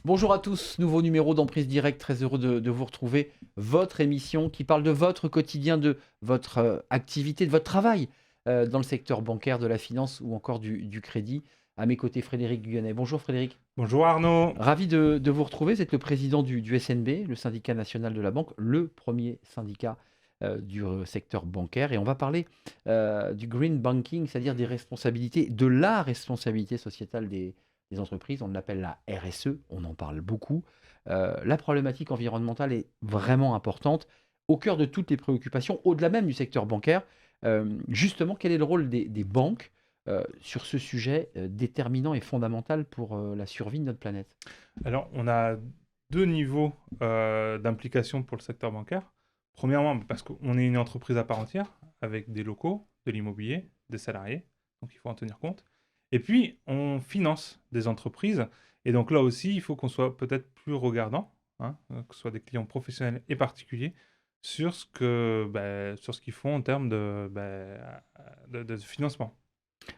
Bonjour à tous, nouveau numéro d'Emprise Direct, très heureux de vous retrouver. Votre émission qui parle de votre quotidien, de votre activité, de votre travail dans le secteur bancaire, de la finance ou encore du crédit. À mes côtés, Frédéric Guyonnet. Bonjour Frédéric. Bonjour Arnaud. Ravi de vous retrouver. Vous êtes le président du SNB, le syndicat national de la banque, le premier syndicat du secteur bancaire. Et on va parler du green banking, c'est-à-dire des responsabilités, de la responsabilité sociétale des entreprises. On l'appelle la RSE, on en parle beaucoup. La problématique environnementale est vraiment importante, au cœur de toutes les préoccupations, au-delà même du secteur bancaire. Justement, quel est le rôle des banques sur ce sujet déterminant et fondamental pour la survie de notre planète? Alors, on a deux niveaux d'implication pour le secteur bancaire. Premièrement, parce qu'on est une entreprise à part entière, avec des locaux, de l'immobilier, des salariés, donc il faut en tenir compte. Et puis, on finance des entreprises, et donc là aussi, il faut qu'on soit peut-être plus regardant, hein, que ce soit des clients professionnels et particuliers, sur ce qu'ils font en termes de financement.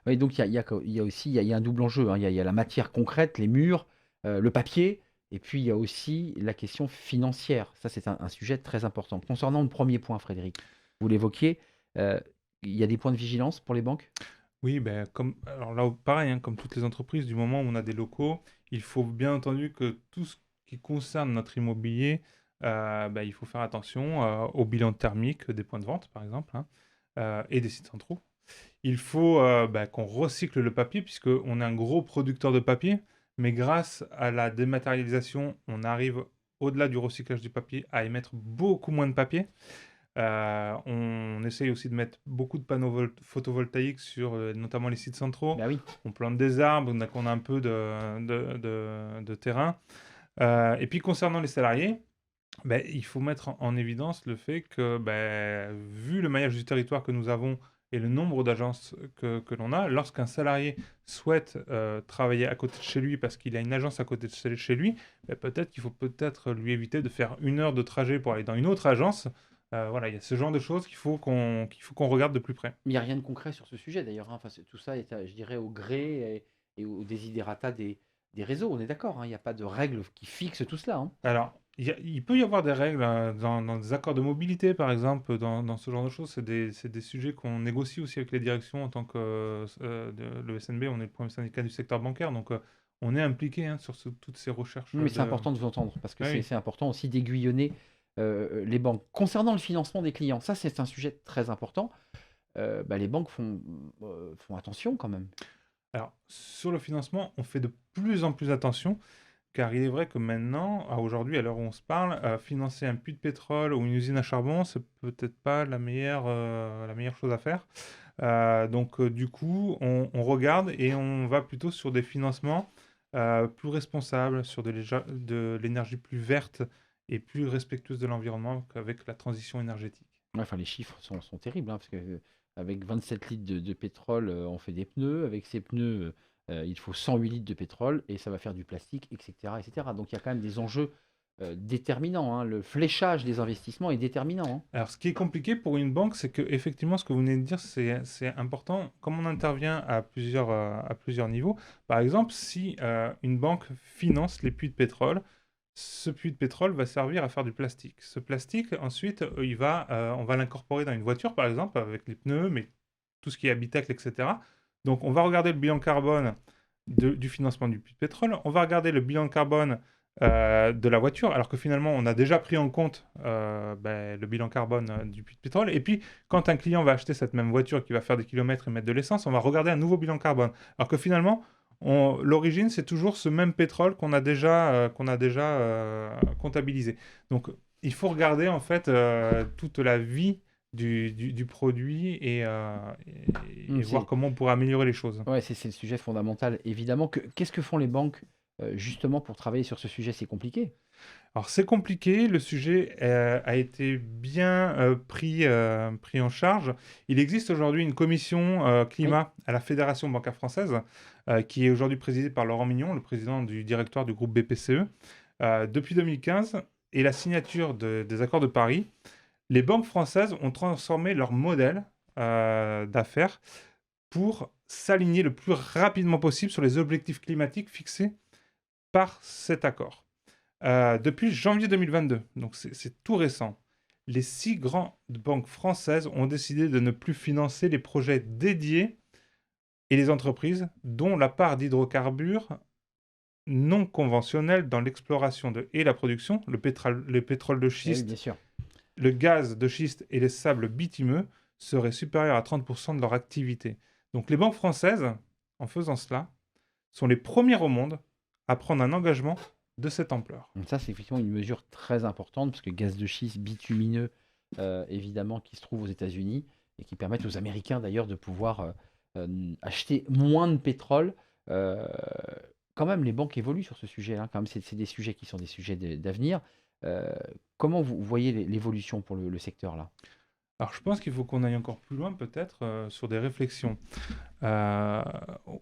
Oui, donc il y a aussi il y a un double enjeu, hein. Il y a la matière concrète, les murs, le papier, et puis il y a aussi la question financière. Ça, c'est un sujet très important. Concernant le premier point, Frédéric, vous l'évoquiez, euh, il y a des points de vigilance pour les banques? Oui, ben, alors là, pareil, hein, comme toutes les entreprises, du moment où on a des locaux, il faut bien entendu que tout ce qui concerne notre immobilier, il faut faire attention au bilan thermique des points de vente, par exemple, hein, et des sites centraux. Il faut qu'on recycle le papier, puisqu'on est un gros producteur de papier, mais grâce à la dématérialisation, on arrive, au-delà du recyclage du papier, à émettre beaucoup moins de papier. On essaye aussi de mettre beaucoup de panneaux photovoltaïques sur notamment les sites centraux. Ben oui. On plante des arbres, on a un peu de terrain. Et puis concernant les salariés, ben, il faut mettre en évidence le fait que, ben, vu le maillage du territoire que nous avons et le nombre d'agences que l'on a, lorsqu'un salarié souhaite travailler à côté de chez lui parce qu'il a une agence à côté de chez lui, ben, peut-être qu'il faut peut-être lui éviter de faire 1 heure de trajet pour aller dans une autre agence. Voilà, il y a ce genre de choses qu'il faut qu'on regarde de plus près. Mais il n'y a rien de concret sur ce sujet d'ailleurs, hein. Enfin, tout ça est, je dirais, au gré et au desiderata des réseaux. On est d'accord, hein. Il n'y a pas de règles qui fixent tout cela, hein. Alors, il peut y avoir des règles dans des accords de mobilité, par exemple, dans ce genre de choses. C'est des sujets qu'on négocie aussi avec les directions en tant que le SNB, on est le premier syndicat du secteur bancaire, donc on est impliqué, hein, sur toutes ces recherches Oui, mais c'est de... important de vous entendre parce que Ah oui. c'est important aussi d'aiguillonner les banques. Concernant le financement des clients, ça c'est un sujet très important. Les banques font attention quand même. Alors, sur le financement, on fait de plus en plus attention, car il est vrai que maintenant, aujourd'hui, à l'heure où on se parle, financer un puits de pétrole ou une usine à charbon, c'est peut-être pas la meilleure chose à faire. Du coup, on regarde et on va plutôt sur des financements plus responsables, sur de l'énergie plus verte et plus respectueuse de l'environnement qu'avec la transition énergétique. Ouais, enfin, les chiffres sont terribles, hein, parce que avec 27 litres de pétrole, on fait des pneus. Avec ces pneus, il faut 108 litres de pétrole et ça va faire du plastique, etc., etc. Donc il y a quand même des enjeux déterminants, hein. Le fléchage des investissements est déterminant, hein. Alors, ce qui est compliqué pour une banque, c'est que effectivement, ce que vous venez de dire, c'est important. Comme on intervient à plusieurs niveaux, par exemple, si une banque finance les puits de pétrole, ce puits de pétrole va servir à faire du plastique. Ce plastique, ensuite, on va l'incorporer dans une voiture, par exemple, avec les pneus, mais tout ce qui est habitacle, etc. Donc, on va regarder le bilan carbone du financement du puits de pétrole. On va regarder le bilan carbone de la voiture, alors que finalement, on a déjà pris en compte le bilan carbone du puits de pétrole. Et puis, quand un client va acheter cette même voiture qui va faire des kilomètres et mettre de l'essence, on va regarder un nouveau bilan carbone. Alors que finalement, l'origine, c'est toujours ce même pétrole qu'on a déjà comptabilisé. Donc, il faut regarder en fait toute la vie du produit et voir C'est comment on pourrait améliorer les choses. ouais, c'est le sujet fondamental, évidemment. Qu'est-ce que font les banques justement pour travailler sur ce sujet? C'est compliqué. Alors c'est compliqué, le sujet a été bien pris en charge. Il existe aujourd'hui une commission Oui. climat à la Fédération bancaire française, qui est aujourd'hui présidée par Laurent Mignon, le président du directoire du groupe BPCE. Depuis 2015 et la signature des accords de Paris, les banques françaises ont transformé leur modèle d'affaires pour s'aligner le plus rapidement possible sur les objectifs climatiques fixés par cet accord. Depuis janvier 2022, donc c'est tout récent, les 6 grandes banques françaises ont décidé de ne plus financer les projets dédiés et les entreprises dont la part d'hydrocarbures non conventionnels dans l'exploration et la production, le pétrole de Eh oui, schiste, bien sûr. le gaz de schiste et les sables bitumineux seraient supérieurs à 30% de leur activité. Donc les banques françaises, en faisant cela, sont les premières au monde à prendre un engagement de cette ampleur. Donc ça, c'est effectivement une mesure très importante parce que gaz de schiste bitumineux, évidemment, qui se trouve aux États-Unis et qui permettent aux Américains d'ailleurs de pouvoir acheter moins de pétrole. Euh, Quand même, les banques évoluent sur ce sujet, hein. Quand même, c'est des sujets qui sont des sujets d'avenir. Euh, Comment vous voyez l'évolution pour le secteur là? Alors je pense qu'il faut qu'on aille encore plus loin peut-être sur des réflexions. Euh,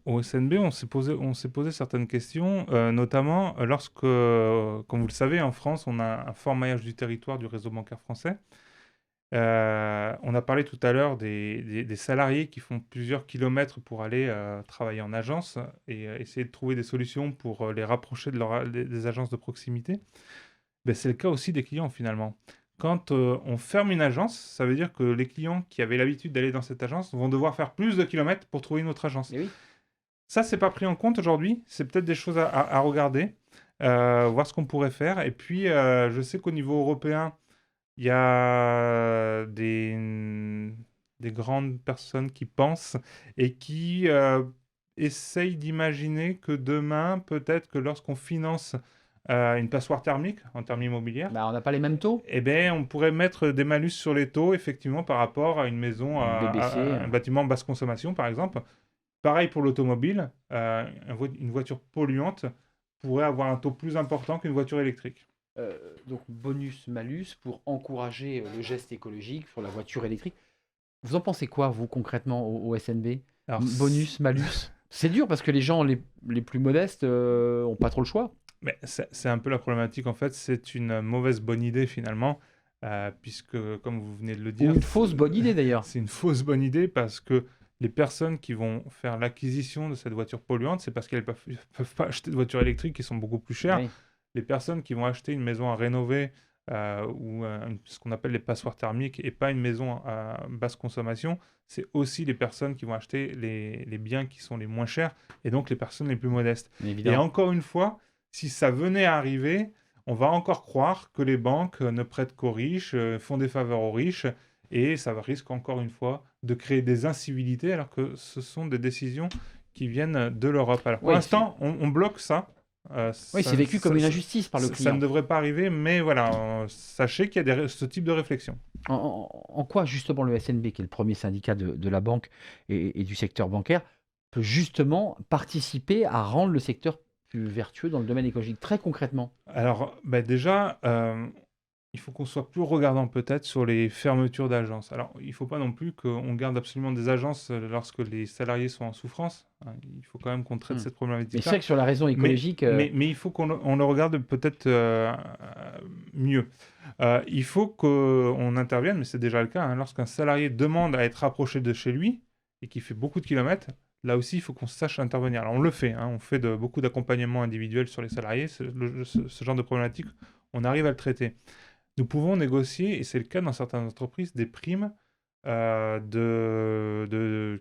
Au SNB, on s'est posé certaines questions, notamment lorsque, comme vous le savez, en France, on a un fort maillage du territoire du réseau bancaire français. On a parlé tout à l'heure des salariés qui font plusieurs kilomètres pour aller travailler en agence et essayer de trouver des solutions pour les rapprocher des agences de proximité. Ben, c'est le cas aussi des clients finalement. Quand on ferme une agence, ça veut dire que les clients qui avaient l'habitude d'aller dans cette agence vont devoir faire plus de kilomètres pour trouver une autre agence. Eh oui. Ça, c'est pas pris en compte aujourd'hui. C'est peut-être des choses à regarder, voir ce qu'on pourrait faire. Et puis, je sais qu'au niveau européen, il y a des grandes personnes qui pensent et qui essayent d'imaginer que demain, peut-être que lorsqu'on finance une passoire thermique en termes immobiliers, Bah, on n'a pas les mêmes taux. eh ben, on pourrait mettre des malus sur les taux, effectivement, par rapport à une maison, Une BBC. à un bâtiment basse consommation, par exemple. Pareil pour l'automobile, une voiture polluante pourrait avoir un taux plus important qu'une voiture électrique. Donc bonus-malus pour encourager le geste écologique sur la voiture électrique. Vous en pensez quoi, vous, concrètement, au SNB? Alors, Bonus, malus? C'est dur parce que les gens les plus modestes ont pas trop le choix. mais c'est un peu la problématique, en fait, c'est une mauvaise bonne idée finalement, puisque, comme vous venez de le Ou dire, une fausse bonne idée, d'ailleurs. c'est une fausse bonne idée parce que les personnes qui vont faire l'acquisition de cette voiture polluante, c'est parce qu'elles peuvent pas acheter de voiture électrique qui sont beaucoup plus chères. Oui. Les personnes qui vont acheter une maison à rénover ou ce qu'on appelle les passoires thermiques et pas une maison à basse consommation, c'est aussi les personnes qui vont acheter les biens qui sont les moins chers et donc les personnes les plus modestes. Mais Et évidemment. encore une fois, si ça venait à arriver, on va encore croire que les banques ne prêtent qu'aux riches, font des faveurs aux riches, et ça risque encore une fois de créer des incivilités alors que ce sont des décisions qui viennent de l'Europe. Alors pour Oui, l'instant, on bloque ça. oui, c'est vécu comme une injustice par le Ça ne client. devrait pas arriver, mais voilà, sachez qu'il y a ce type de réflexion. En quoi, justement, le SNB, qui est le premier syndicat de la banque et du secteur bancaire, peut justement participer à rendre le secteur plus vertueux dans le domaine écologique, très concrètement? Alors, bah, déjà, il faut qu'on soit plus regardant peut-être sur les fermetures d'agences. Alors, il ne faut pas non plus qu'on garde absolument des agences lorsque les salariés sont en souffrance, hein. Il faut quand même qu'on traite Hmm. cette Mais c'est problématique-là. vrai que sur la raison Mais, écologique, mais il faut on le regarde peut-être mieux. Il faut qu'on intervienne, mais c'est déjà le cas, hein, lorsqu'un salarié demande à être rapproché de chez lui et qui fait beaucoup de kilomètres, là aussi, il faut qu'on sache intervenir. Alors, on le fait, hein, on fait beaucoup d'accompagnement individuel sur les salariés. Ce genre de problématique, on arrive à le traiter. Nous pouvons négocier, et c'est le cas dans certaines entreprises, des primes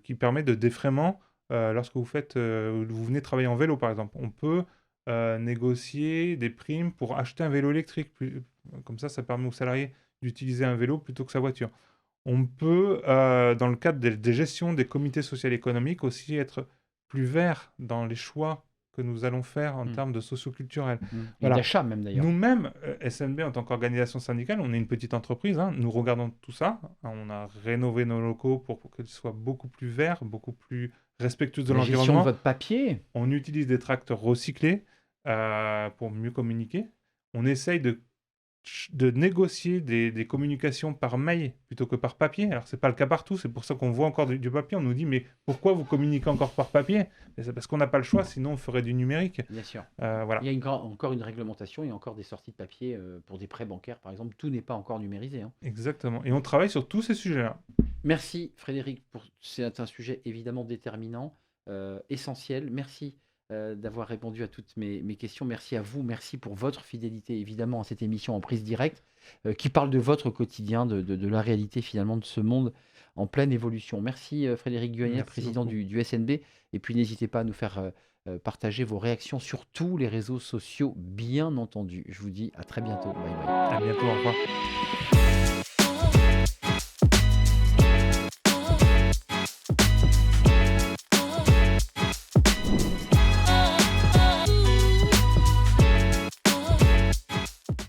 qui permettent de défraiement lorsque vous venez travailler en vélo, par exemple. On peut négocier des primes pour acheter un vélo électrique. Comme ça permet aux salariés d'utiliser un vélo plutôt que sa voiture. On peut, dans le cadre des gestions des comités sociaux et économiques, aussi être plus vert dans les choix que nous allons faire en Hmm. termes de socioculturel. Et Voilà. d'achat même d'ailleurs. Nous-mêmes, SNB, en tant qu'organisation syndicale, on est une petite entreprise, hein, nous regardons tout ça. On a rénové nos locaux pour qu'ils soient beaucoup plus verts, beaucoup plus respectueux de La gestion de l'environnement. votre papier. On utilise des tracteurs recyclés pour mieux communiquer. On essaye de négocier des communications par mail plutôt que par papier. Alors, ce n'est pas le cas partout, c'est pour ça qu'on voit encore du papier. On nous dit, mais pourquoi vous communiquez encore par papier? C'est parce qu'on n'a pas le choix, sinon on ferait du numérique. Bien sûr. Voilà. Il y a encore une réglementation, il y a encore des sorties de papier pour des prêts bancaires, par exemple. Tout n'est pas encore numérisé, hein. Exactement. Et on travaille sur tous ces sujets-là. Merci Frédéric, c'est un sujet évidemment déterminant, essentiel. Merci d'avoir répondu à toutes mes questions. Merci à vous. Merci pour votre fidélité, évidemment, à cette émission en prise directe, qui parle de votre quotidien, de la réalité finalement de ce monde en pleine évolution. Merci Frédéric Guenet, Merci président beaucoup. du SNB. Et puis n'hésitez pas à nous faire partager vos réactions sur tous les réseaux sociaux, bien entendu. Je vous dis à très bientôt. Bye bye. À bientôt, au revoir.